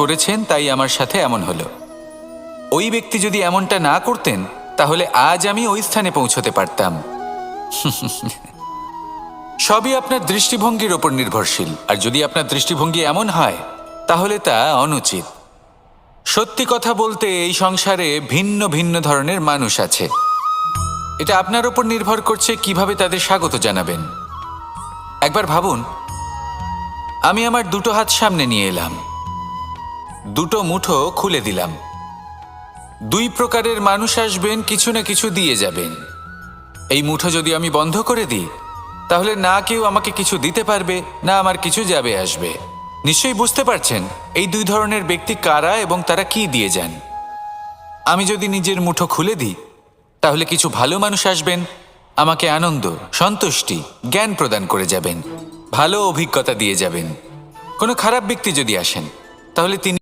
করেছেন, তাই আমার সাথে এমন হলো। ওই ব্যক্তি যদি এমনটা না করতেন তাহলে আজ আমি ওই স্থানে পৌঁছতে পারতাম। সবই আপনার দৃষ্টিভঙ্গির ওপর নির্ভরশীল, আর যদি আপনার দৃষ্টিভঙ্গি এমন হয় তাহলে তা অনুচিত। সত্যি কথা বলতে এই সংসারে ভিন্ন ভিন্ন ধরনের মানুষ আছে। এটা আপনার ওপর নির্ভর করছে কিভাবে তাদের স্বাগত জানাবেন। একবার ভাবুন, আমি আমার দুটো হাত সামনে নিয়ে এলাম, দুটো মুঠো খুলে দিলাম। দুই প্রকারের মানুষ আসবেন, কিছু না কিছু দিয়ে যাবেন। এই মুঠো যদি আমি বন্ধ করে দিই তাহলে না কেউ আমাকে কিছু দিতে পারবে, না আমার কিছু যাবে আসবে। নিশ্চয়ই বুঝতে পারছেন এই দুই ধরনের ব্যক্তি কারা এবং তারা কি দিয়ে যান। আমি যদি নিজের মুঠো খুলে দিই তাহলে কিছু ভালো মানুষ আসবেন, আমাকে আনন্দ, সন্তুষ্টি, জ্ঞান প্রদান করে যাবেন, ভালো অভিজ্ঞতা দিয়ে যাবেন। কোনো খারাপ ব্যক্তি যদি আসেন তাহলে তিনি